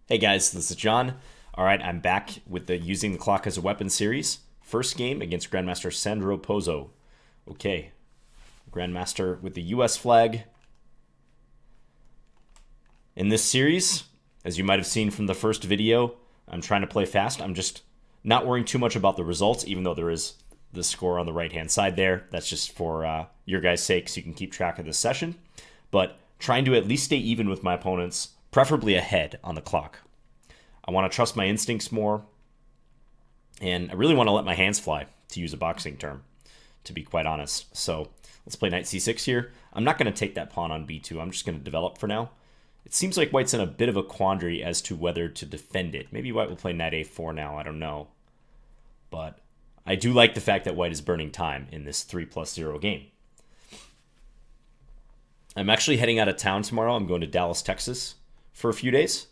Hey guys, this is John. All right, I'm back with the Using the Clock as a Weapon series. First game against Grandmaster Sandro Pozzo. Okay, Grandmaster with the US flag. In this series, as you might have seen from the first video, I'm trying to play fast. I'm just not worrying too much about the results, even though there is the score on the right-hand side there. That's just for your guys' sake so you can keep track of this session. But trying to at least stay even with my opponents, preferably ahead on the clock. I want to trust my instincts more, and I really want to let my hands fly, to use a boxing term, to be quite honest. So let's play knight c6 here. I'm not going to take that pawn on b2. I'm just going to develop for now. It seems like white's in a bit of a quandary as to whether to defend it. Maybe white will play knight a4 now, I don't know. But I do like the fact that white is burning time in this 3+0 game. I'm actually heading out of town tomorrow. I'm going to Dallas, Texas for a few days.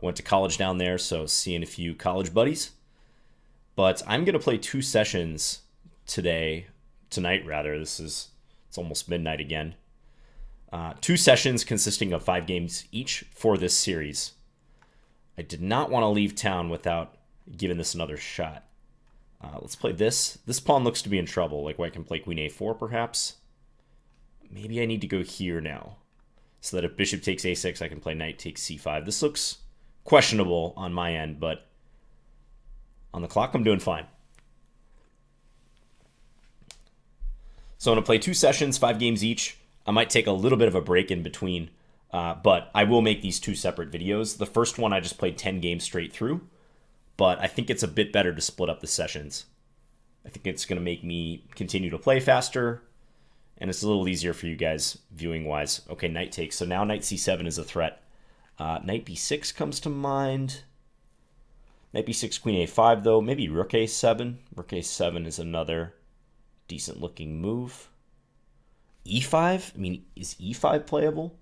I went to college down there, so seeing a few college buddies. But I'm going to play 2 sessions tonight rather. It's almost midnight again. 2 sessions consisting of 5 games each for this series. I did not want to leave town without giving this another shot. Let's play this. This pawn looks to be in trouble. Like white can play queen a4 perhaps. Maybe I need to go here now, so that if bishop takes a6, I can play knight takes c5. This looks questionable on my end, but on the clock, I'm doing fine. So I'm going to play 2 sessions, 5 games each. I might take a little bit of a break in between, but I will make these 2 separate videos. The first one I just played 10 games straight through, but I think it's a bit better to split up the sessions. I think it's going to make me continue to play faster, and it's a little easier for you guys viewing-wise. Okay, knight takes. So now knight c7 is a threat. Knight b6 comes to mind. Knight b6, queen a5, though. Maybe rook a7. Rook a7 is another decent-looking move. e5? I mean, is e5 playable?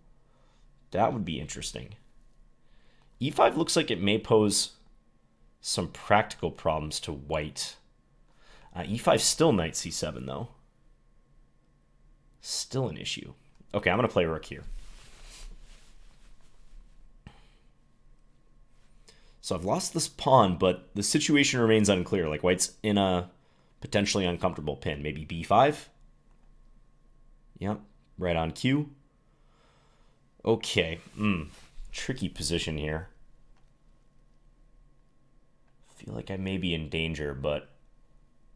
That would be interesting. e5 looks like it may pose some practical problems to white. e5 still knight c7, though. Still an issue. Okay, I'm going to play rook here. So I've lost this pawn, but the situation remains unclear. Like white's in a potentially uncomfortable pin. Maybe b5? Yep, right on cue. Okay, tricky position here. I feel like I may be in danger, but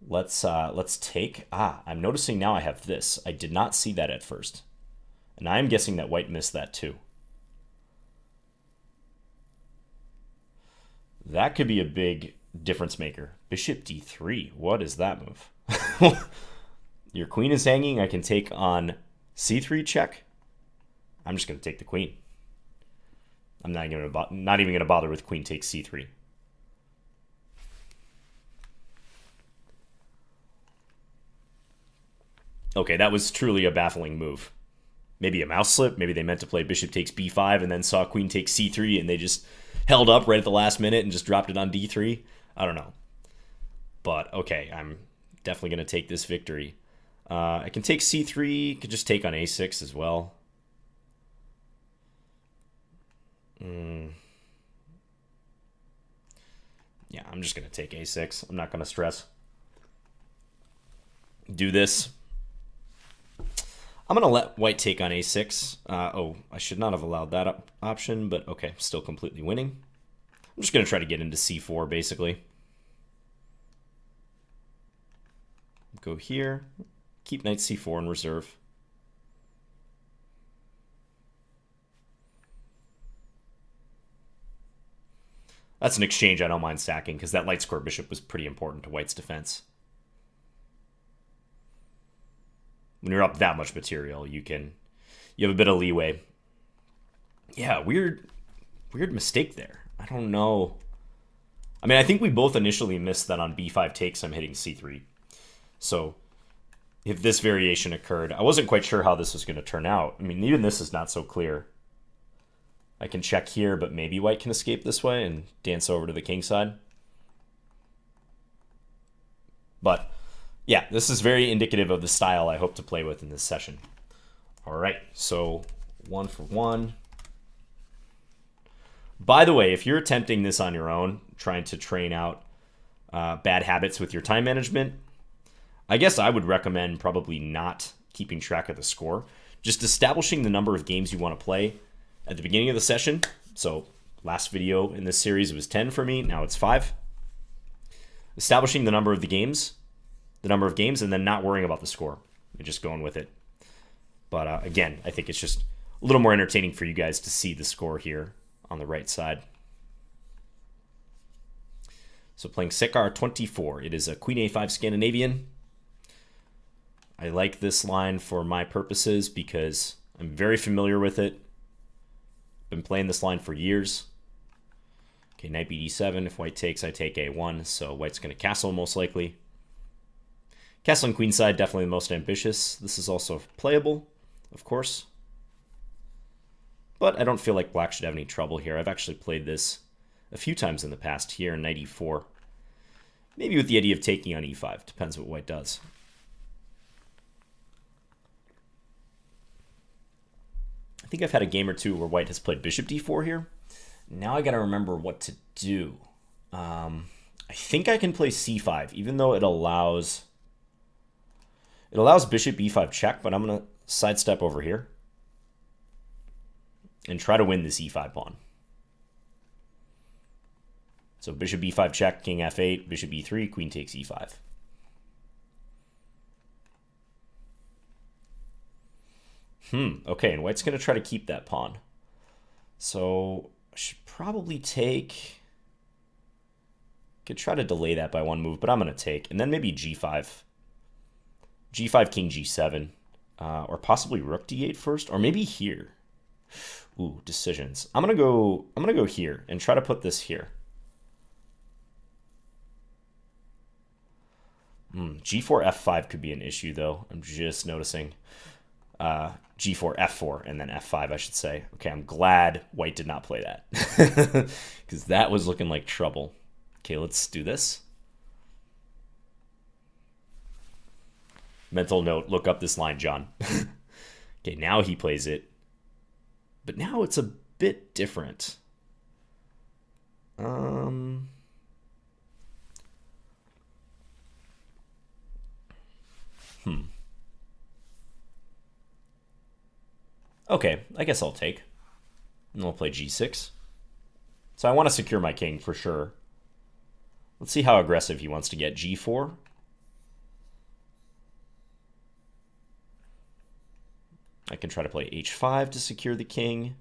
let's take. I'm noticing now I have this. I did not see that at first, and I'm guessing that white missed that too. That could be a big difference maker. Bishop d3. What is that move? Your queen is hanging. I can take on c3 check. I'm just going to take the queen. I'm not even going to bother with queen takes c3. Okay, that was truly a baffling move. Maybe a mouse slip. Maybe they meant to play bishop takes b5 and then saw queen takes c3 and they just held up right at the last minute and just dropped it on d3. I don't know. But okay, I'm definitely going to take this victory. I can take c3. Could just take on a6 as well. Yeah, I'm just going to take a6. I'm not going to stress. Do this. I'm going to let white take on a6. I should not have allowed that option, but okay, still completely winning. I'm just going to try to get into c4, basically. Go here. Keep knight c4 in reserve. That's an exchange I don't mind stacking, because that light square bishop was pretty important to white's defense. When you're up that much material, you have a bit of leeway. Yeah, weird mistake there. I don't know. I mean, I think we both initially missed that on b5 takes I'm hitting c3. So if this variation occurred, I wasn't quite sure how this was going to turn out. I mean, even this is not so clear. I can check here, but maybe white can escape this way and dance over to the king side. But yeah, this is very indicative of the style I hope to play with in this session. All right, so 1 for 1. By the way, if you're attempting this on your own, trying to train out bad habits with your time management, I guess I would recommend probably not keeping track of the score. Just establishing the number of games you want to play at the beginning of the session. So last video in this series it was 10 for me, now it's 5. Establishing the number of games, and then not worrying about the score. And just going with it. But again, I think it's just a little more entertaining for you guys to see the score here on the right side. So playing Sekar 24. It is a Queen A5 Scandinavian. I like this line for my purposes because I'm very familiar with it. Been playing this line for years. Okay, knight b7. If white takes, I take a1. So white's going to castle most likely. Castling queenside, definitely the most ambitious. This is also playable, of course. But I don't feel like black should have any trouble here. I've actually played this a few times in the past here in knight e4. Maybe with the idea of taking on e5. Depends what white does. I think I've had a game or two where white has played bishop d4 here. Now I got to remember what to do. I think I can play c5, even though it allows bishop b5 check, but I'm going to sidestep over here and try to win this e5 pawn. So bishop b5 check, king f8, bishop e3, queen takes e5. Okay, and white's going to try to keep that pawn. So I should probably take... Could try to delay that by one move, but I'm going to take. And then maybe g5. g5, king g7. Or possibly rook d8 first. Or maybe here. Ooh, decisions. I'm gonna go here and try to put this here. G4 f5 could be an issue though. I'm just noticing. G4 f4 and then f5 I should say. Okay, I'm glad white did not play that. Because that was looking like trouble. Okay, let's do this. Mental note, look up this line, John. Okay, now he plays it. But now it's a bit different. Okay, I guess I'll take. And we'll play g6. So I want to secure my king for sure. Let's see how aggressive he wants to get. g4. I can try to play h5 to secure the king.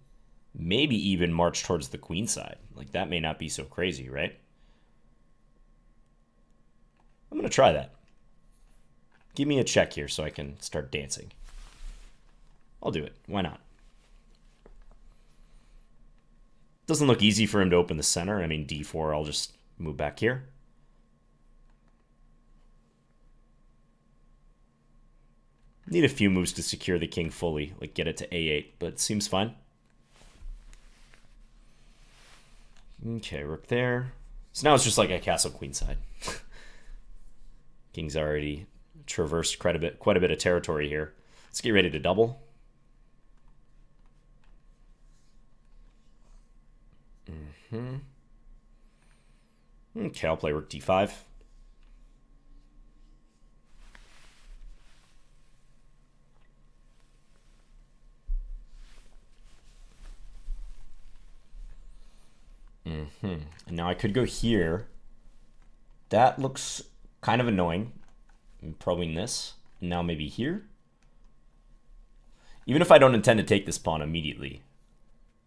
Maybe even march towards the queen side. Like, that may not be so crazy, right? I'm going to try that. Give me a check here so I can start dancing. I'll do it. Why not? Doesn't look easy for him to open the center. I mean, d4, I'll just move back here. Need a few moves to secure the king fully, like get it to a8, but it seems fine. Okay, rook there. So now it's just like I castle queenside. King's already traversed quite a bit of territory here. Let's get ready to double. Okay, I'll play rook d5. And now I could go here. That looks kind of annoying. I'm probing this. And now maybe here. Even if I don't intend to take this pawn immediately,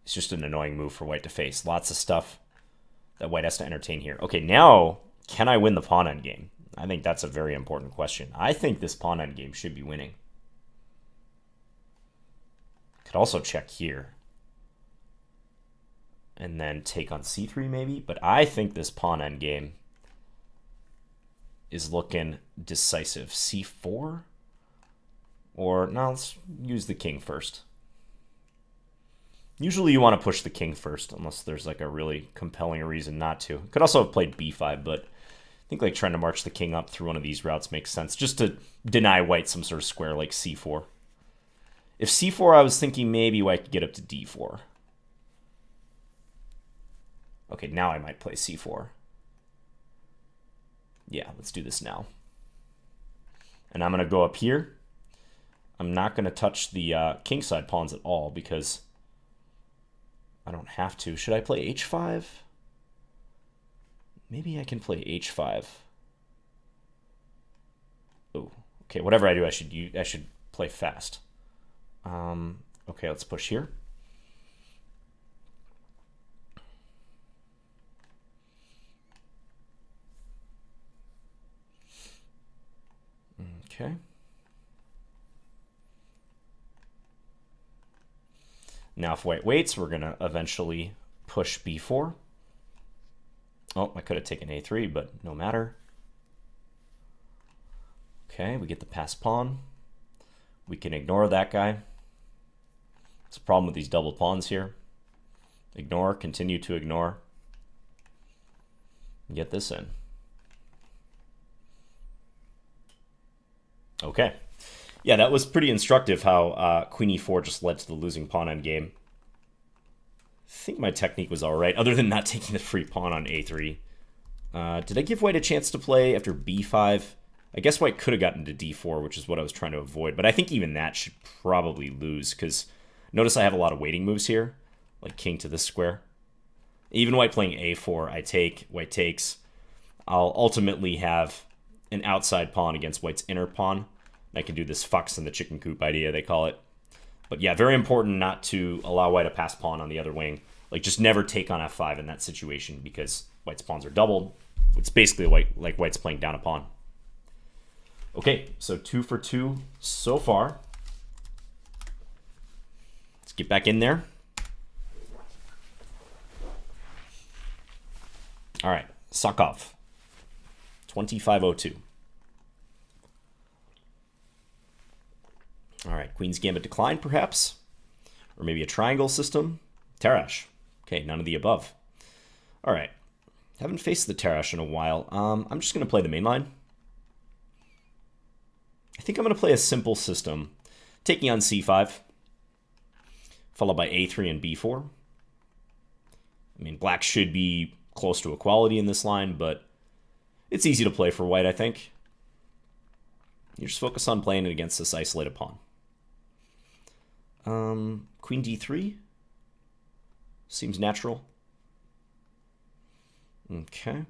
it's just an annoying move for white to face. Lots of stuff that white has to entertain here. Okay, now, can I win the pawn endgame? I think that's a very important question. I think this pawn endgame should be winning. Could also check here. And then take on c3 maybe. But I think this pawn endgame is looking decisive. c4? Or, no, let's use the king first. Usually you want to push the king first, unless there's like a really compelling reason not to. Could also have played b5, but I think like trying to march the king up through one of these routes makes sense, just to deny white some sort of square like c4. If c4, I was thinking maybe white could get up to d4. Okay, now I might play c4. Yeah, let's do this now. And I'm going to go up here. I'm not going to touch the kingside pawns at all because I don't have to. Should I play h5? Maybe I can play h5. Oh, okay. Whatever I do, I should play fast. Okay, let's push here. Okay. Now if white waits, we're going to eventually push b4. Oh, I could have taken a3, but no matter. Okay, we get the passed pawn. We can ignore that guy. It's a problem with these double pawns here. Ignore, continue to ignore. Get this in. Okay. Yeah, that was pretty instructive how queen e4 just led to the losing pawn endgame. I think my technique was all right, other than not taking the free pawn on a3. Did I give white a chance to play after b5? I guess white could have gotten to d4, which is what I was trying to avoid. But I think even that should probably lose, because notice I have a lot of waiting moves here, like king to this square. Even white playing a4, I take, white takes. I'll ultimately have an outside pawn against white's inner pawn. I can do this fox in the chicken coop idea, they call it. But yeah, very important not to allow white a pass pawn on the other wing. Like, just never take on f5 in that situation, because white's pawns are doubled. It's basically like white's playing down a pawn. Okay, so 2 for 2 so far. Let's get back in there. All right, Sakov, 2502. All right, Queen's Gambit decline, perhaps. Or maybe a triangle system. Tarrasch. Okay, none of the above. All right, haven't faced the Tarrasch in a while. I'm just going to play the main line. I think I'm going to play a simple system, taking on c5, followed by a3 and b4. I mean, black should be close to equality in this line, but it's easy to play for white, I think. You just focus on playing it against this isolated pawn. Queen d3 seems natural. Okay.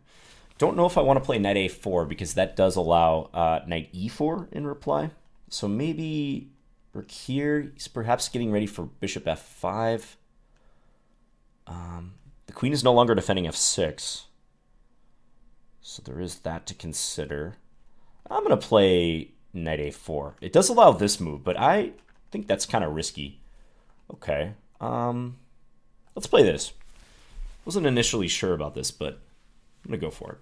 Don't know if I want to play knight a4 because that does allow knight e4 in reply. So maybe Rook here, he's perhaps getting ready for bishop f5. The queen is no longer defending f6. So there is that to consider. I'm going to play knight a4. It does allow this move, but I think that's kind of risky. Okay. Let's play this. Wasn't initially sure about this, but I'm going to go for it.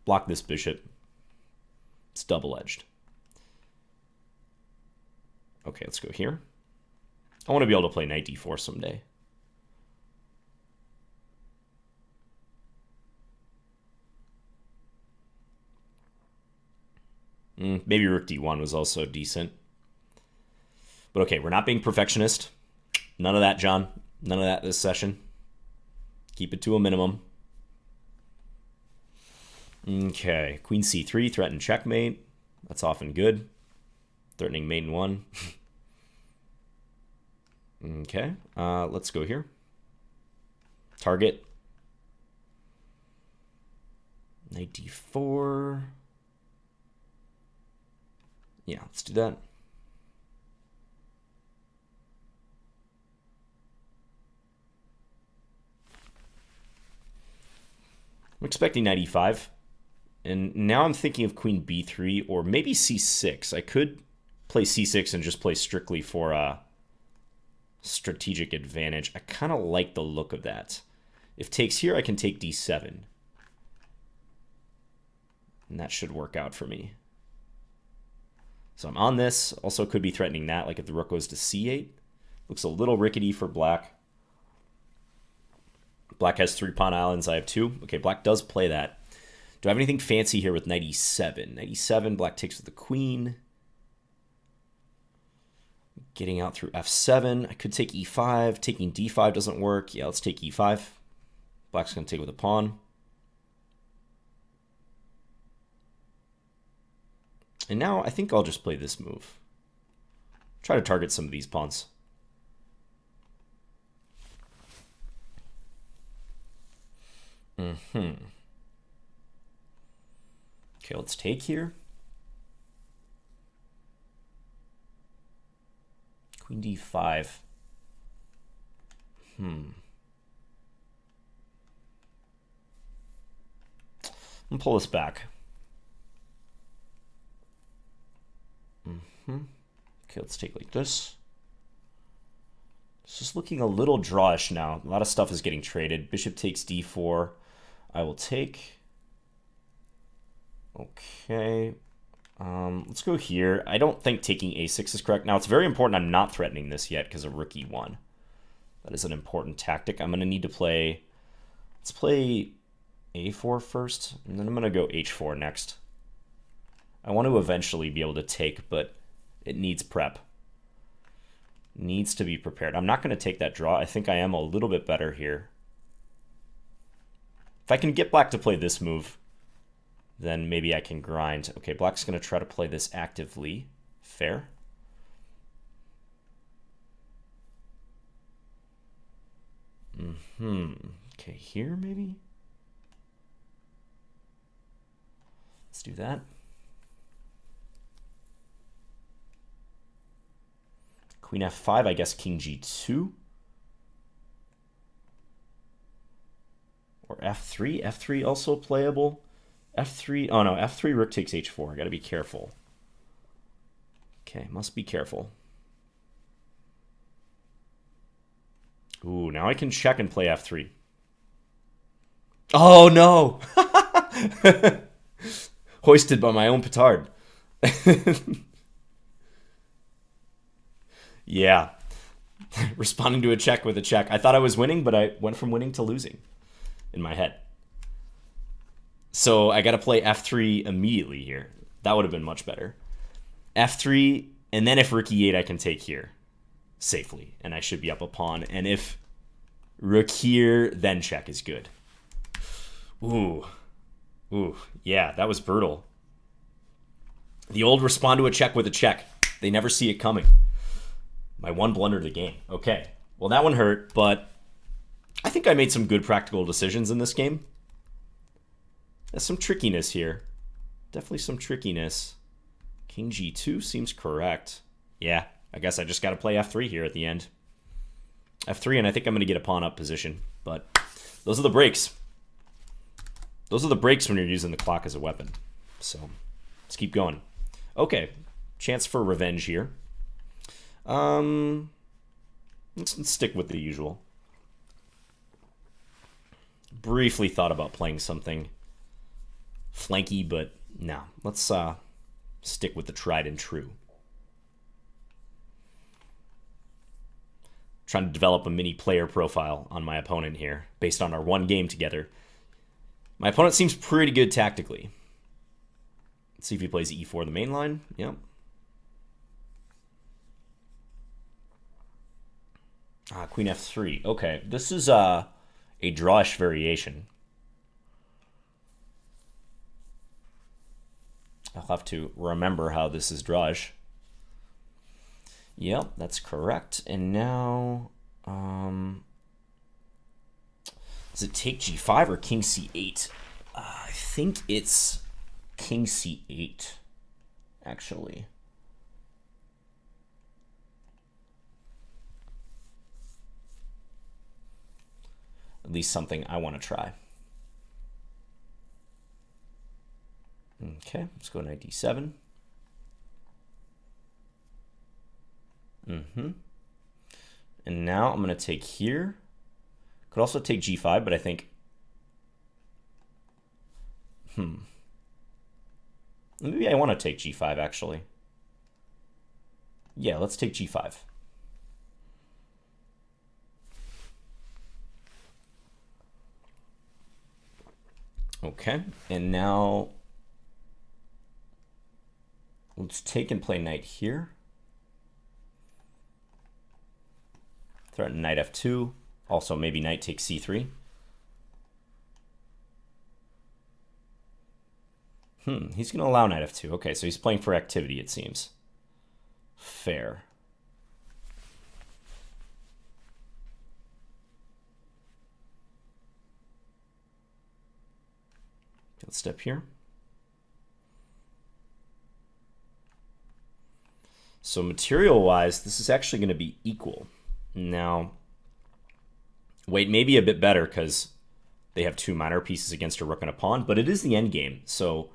Block this bishop. It's double-edged. Okay, let's go here. I want to be able to play knight d4 someday. Maybe rook d1 was also decent. But okay, we're not being perfectionist. None of that, John. None of that this session. Keep it to a minimum. Okay, queen c3, threatened checkmate. That's often good. Threatening mate in one. Okay, let's go here. Target. Knight d4. Yeah, let's do that. I'm expecting knight e5. And now I'm thinking of queen b3 or maybe c6. I could play c6 and just play strictly for a strategic advantage. I kind of like the look of that. If takes here, I can take d7. And that should work out for me. So I'm on this. Also could be threatening that, like if the rook goes to c8. Looks a little rickety for black. Black has 3 pawn islands. I have 2. Okay, black does play that. Do I have anything fancy here with knight e7? Knight e7, black takes with the queen. Getting out through f7. I could take e5. Taking d5 doesn't work. Yeah, let's take e5. Black's going to take with a pawn. And now I think I'll just play this move. Try to target some of these pawns. Okay, let's take here. Queen d5. I'm gonna pull this back. Okay, let's take like this. It's just looking a little drawish now. A lot of stuff is getting traded. Bishop takes d4. I will take. Okay. Let's go here. I don't think taking a6 is correct. Now, it's very important I'm not threatening this yet because of rook e1. That is an important tactic. I'm going to need to play... Let's play a4 first, and then I'm going to go h4 next. I want to eventually be able to take, but it needs prep. Needs to be prepared. I'm not going to take that draw. I think I am a little bit better here. If I can get black to play this move, then maybe I can grind. Okay, black's going to try to play this actively. Fair. Okay, here maybe? Let's do that. Queen f5, I guess king g2. Or f3. f3 also playable. f3, oh no, f3 rook takes h4. I gotta be careful. Okay, must be careful. Ooh, now I can check and play f3. Oh no! Hoisted by my own petard. Yeah. Responding to a check with a check. I thought I was winning, but I went from winning to losing in my head. So I got to play f3 immediately here. That would have been much better. f3, and then if rook e8, I can take here safely, and I should be up a pawn. And if rook here, then check is good. Ooh. Ooh, yeah, that was brutal. The old respond to a check with a check. They never see it coming. My one blunder of the game. Okay, well that one hurt, but I think I made some good practical decisions in this game. There's some trickiness here. Definitely some trickiness. King g2 seems correct. Yeah, I guess I just got to play f3 here at the end. f3, and I think I'm going to get a pawn up position. But those are the breaks. Those are the breaks when you're using the clock as a weapon. So let's keep going. Okay, chance for revenge here. Let's stick with the usual. Briefly thought about playing something flanky, but no. Let's stick with the tried and true. Trying to develop a mini player profile on my opponent here based on our one game together. My opponent seems pretty good tactically. Let's see if he plays e4 the main line. Yep. Queen f3. Okay, this is a drawish variation. I'll have to remember how this is drawish. Yep, that's correct. And now, does it take g5 or king c8? I think it's king c8, actually. At least something I want to try. Okay, let's go knight d7. And now I'm going to take here. Could also take g5, but I think... Maybe I want to take g5, actually. Yeah, let's take g5. Okay, and now let's take and play knight here. Threaten knight f2. Also, maybe knight takes c3. He's going to allow knight f2. Okay, so he's playing for activity, it seems. Fair. Let's step here. So material-wise, this is actually going to be equal. Now, wait, maybe a bit better because they have two minor pieces against a rook and a pawn, but it is the endgame. So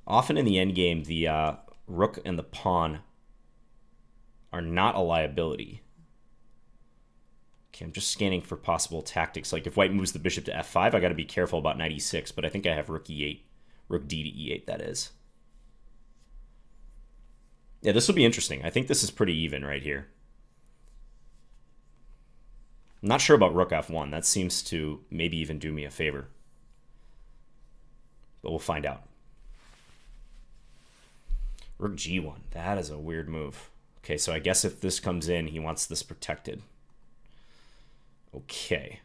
often in the endgame, the rook and the pawn are not a liability. Okay, I'm just scanning for possible tactics. Like if white moves the bishop to f5, I got to be careful about knight e6, but I think I have rook e8, rook d to e8, that is. Yeah, this will be interesting. I think this is pretty even right here. I'm not sure about rook f1. That seems to maybe even do me a favor. But we'll find out. Rook g1. That is a weird move. Okay, so I guess if this comes in, he wants this protected. Okay.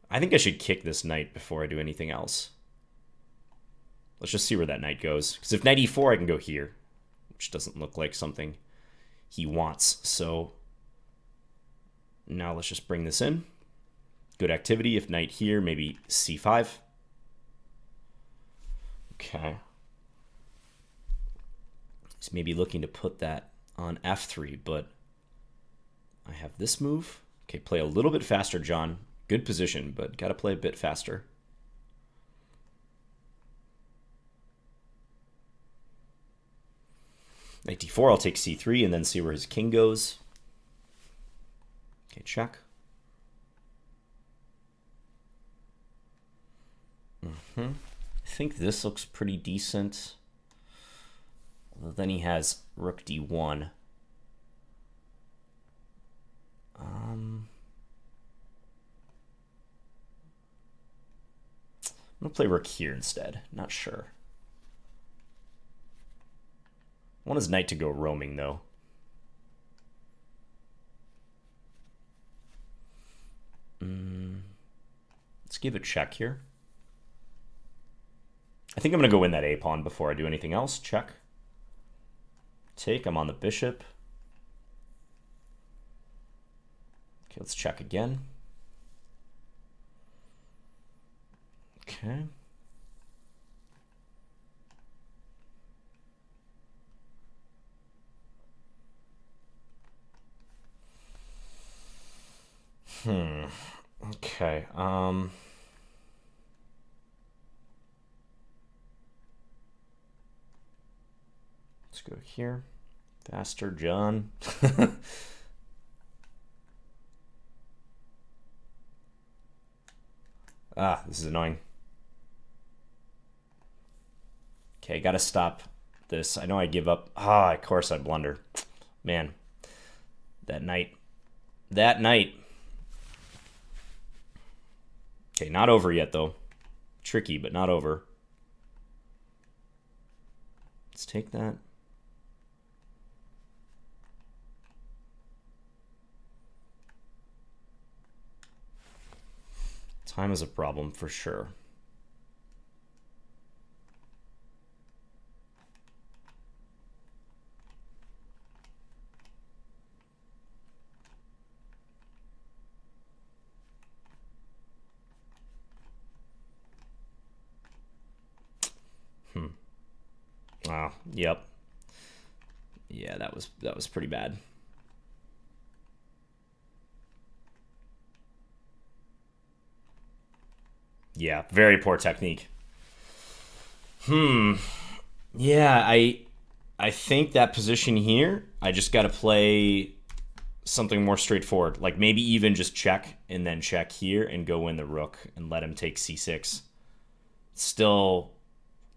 I think I should kick this knight before I do anything else. Let's just see where that knight goes. Because if knight e4, I can go here, which doesn't look like something he wants. So now let's just bring this in. Good activity. If knight here, maybe c5. Okay. He's maybe looking to put that on f3, but I have this move. Okay, play a little bit faster, John. Good position, but got to play a bit faster. Knight d4, I'll take c3 and then see where his king goes. Okay, check. I think this looks pretty decent. Well, then he has rook d1. I'm going to play rook here instead. Not sure. I want his knight to go roaming, though. Let's give a check here. I think I'm going to go in that a-pawn before I do anything else. Check. Take. I'm on the bishop. Okay, let's check again. Okay. Okay. Let's go here. Faster, John. This is annoying. Okay, gotta stop this. I know I give up. Of course I blunder. Man, that knight. That knight. Okay, not over yet, though. Tricky, but not over. Let's take that. Time is a problem for sure. Yep. Yeah, that was pretty bad. Yeah, very poor technique. Yeah, I think that position here, I just got to play something more straightforward. Like maybe even just check and then check here and go in the rook and let him take c6. Still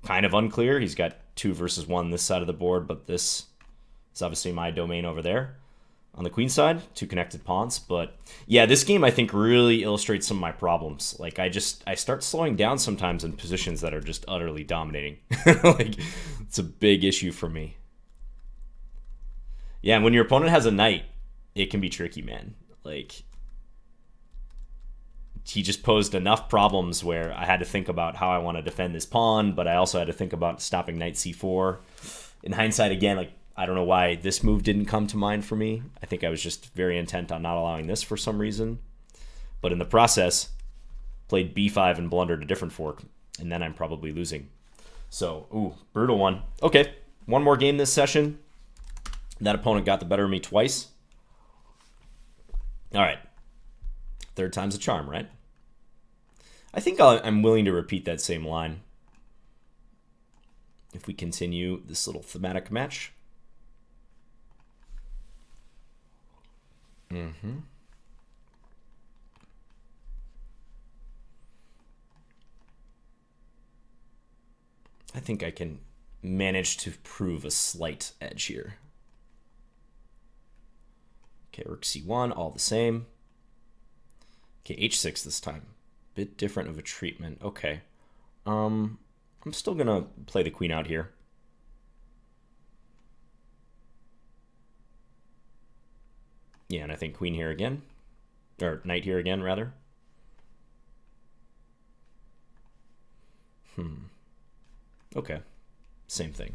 kind of unclear. He's got 2 versus 1 this side of the board, but this is obviously my domain over there. On the queen side, 2 connected pawns. But yeah, this game I think really illustrates some of my problems. Like I start slowing down sometimes in positions that are just utterly dominating. Like it's a big issue for me. Yeah, and when your opponent has a knight, it can be tricky, man. Like he just posed enough problems where I had to think about how I want to defend this pawn, but I also had to think about stopping knight c4. In hindsight, again, like, I don't know why this move didn't come to mind for me. I think I was just very intent on not allowing this for some reason. But in the process, played b5 and blundered a different fork, and then I'm probably losing. So, ooh, brutal one. Okay, one more game this session. That opponent got the better of me twice. All right. Third time's a charm, right? I think I'm willing to repeat that same line if we continue this little thematic match. I think I can manage to prove a slight edge here. Okay, rook c1, all the same. Okay, h6 this time. Bit different of a treatment. Okay. I'm still going to play the queen out here. Yeah, and I think queen here again. Or knight here again, rather. Okay. Same thing.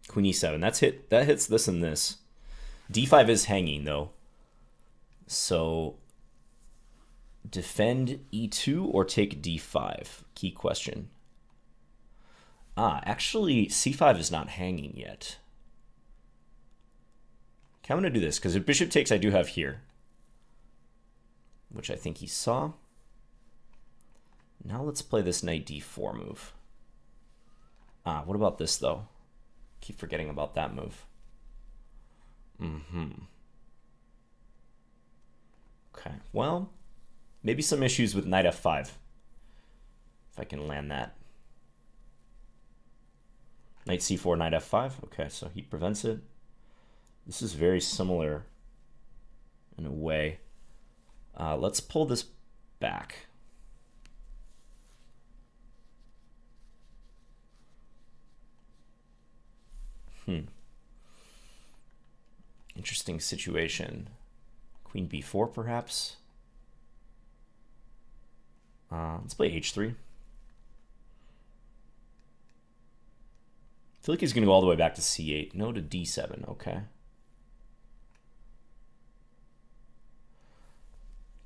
Queen e7. That hits this and this. d5 is hanging, though. So, defend e2 or take d5? Key question. Actually, c5 is not hanging yet. Okay, I'm going to do this, because if bishop takes, I do have here, which I think he saw. Now let's play this knight d4 move. What about this, though? Keep forgetting about that move. Okay, well, maybe some issues with knight f5. If I can land that. Knight c4, knight f5. Okay, so he prevents it. This is very similar in a way. Let's pull this back. Interesting situation. Queen b4, perhaps. Let's play h3. I feel like he's going to go all the way back to c8. No to d7. Okay.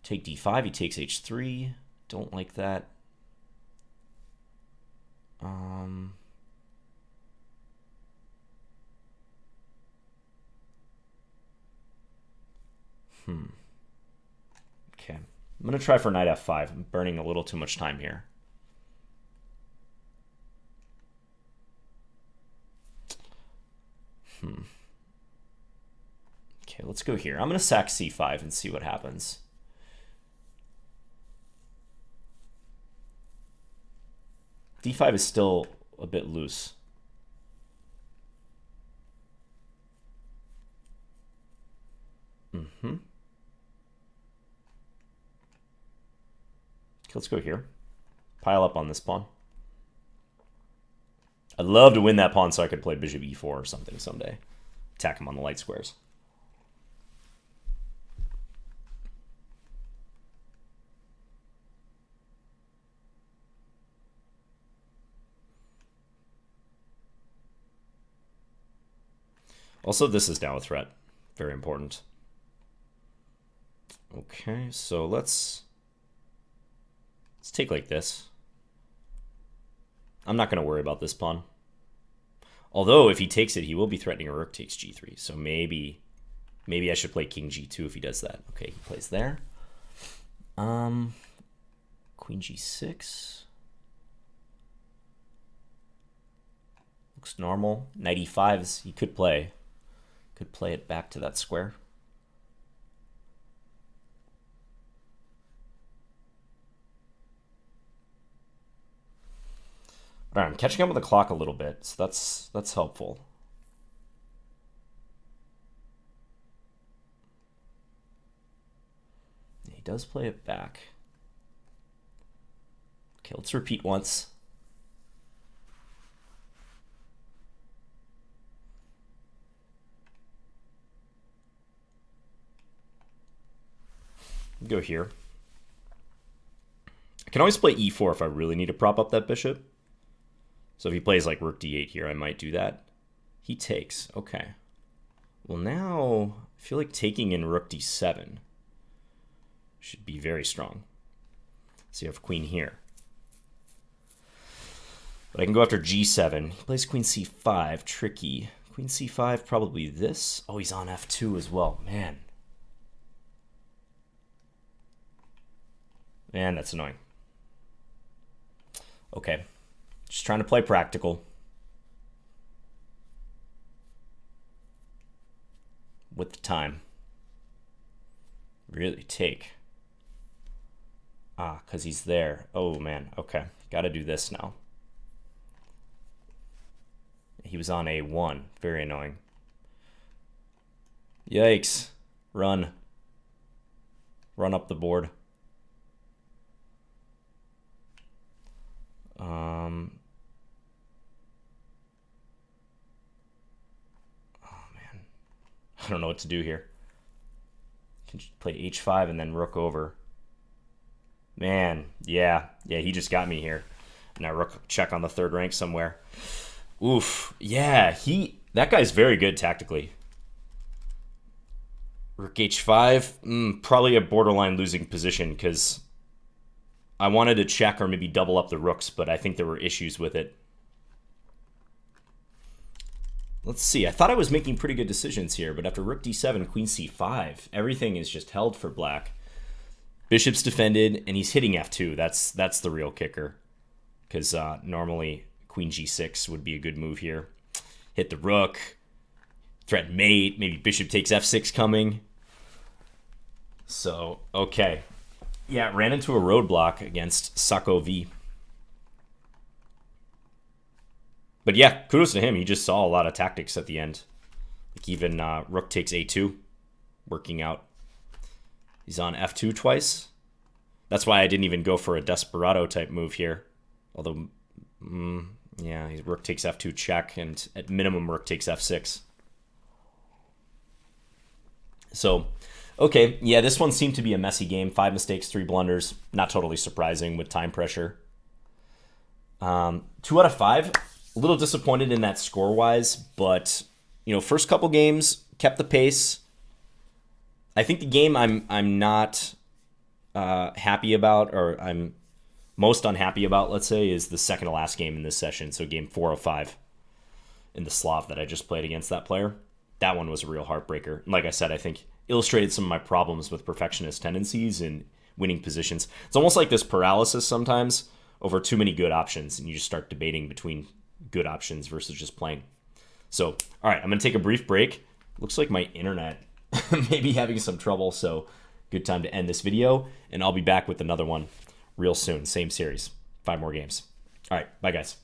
Take d5. He takes h3. Don't like that. Okay. I'm going to try for knight f5. I'm burning a little too much time here. Okay, let's go here. I'm going to sack c5 and see what happens. d5 is still a bit loose. Okay, let's go here. Pile up on this pawn. I'd love to win that pawn so I could play bishop e4 or something someday. Attack him on the light squares. Also, this is now a threat. Very important. Okay, so let's take like this. I'm not going to worry about this pawn. Although, if he takes it, he will be threatening a rook takes g3. So maybe I should play king g2 if he does that. Okay, he plays there. Queen g6. Looks normal. Knight e5 he could play. Could play it back to that square. All right, I'm catching up with the clock a little bit, so that's helpful. He does play it back. Okay, let's repeat once. Go here. I can always play e4 if I really need to prop up that bishop. So if he plays like rook d8 here, I might do that. He takes. Okay. Well, now I feel like taking in rook d7 should be very strong. So you have queen here. But I can go after g7. He plays queen c5. Tricky. Queen c5, probably this. Oh, he's on f2 as well. Man. Man, that's annoying. Okay. Just trying to play practical. With the time. Really take. Ah, because he's there. Oh, man. Okay. Got to do this now. He was on a1. Very annoying. Yikes. Run. Run up the board. Oh, man. I don't know what to do here. Can play h5 and then rook over. Man, yeah, he just got me here. Now rook check on the third rank somewhere. Oof, yeah, that guy's very good tactically. Rook h5, probably a borderline losing position because I wanted to check or maybe double up the rooks, but I think there were issues with it. Let's see, I thought I was making pretty good decisions here, but after rook d7, queen c5, everything is just held for black. Bishop's defended, and he's hitting f2. That's the real kicker. Because normally queen g6 would be a good move here. Hit the rook. Threaten mate. Maybe bishop takes f6 coming. So, okay. Yeah, ran into a roadblock against Sako V. But yeah, kudos to him. He just saw a lot of tactics at the end. Like even rook takes a2. Working out. He's on f2 twice. That's why I didn't even go for a desperado type move here. Although, yeah, rook takes f2 check, and at minimum rook takes f6. So, okay, yeah, this one seemed to be a messy game. 5 mistakes, 3 blunders. Not totally surprising with time pressure. 2 out of 5. A little disappointed in that score-wise, but, you know, first couple games, kept the pace. I think the game I'm not happy about, or I'm most unhappy about, let's say, is the second to last game in this session. So game 4 of 5 in the Slav that I just played against that player. That one was a real heartbreaker. Like I said, I think illustrated some of my problems with perfectionist tendencies in winning positions. It's almost like this paralysis sometimes over too many good options, and you just start debating between good options versus just playing. So, all right, I'm going to take a brief break. Looks like my internet may be having some trouble, so good time to end this video, and I'll be back with another one real soon. Same series, 5 more games. All right, bye guys.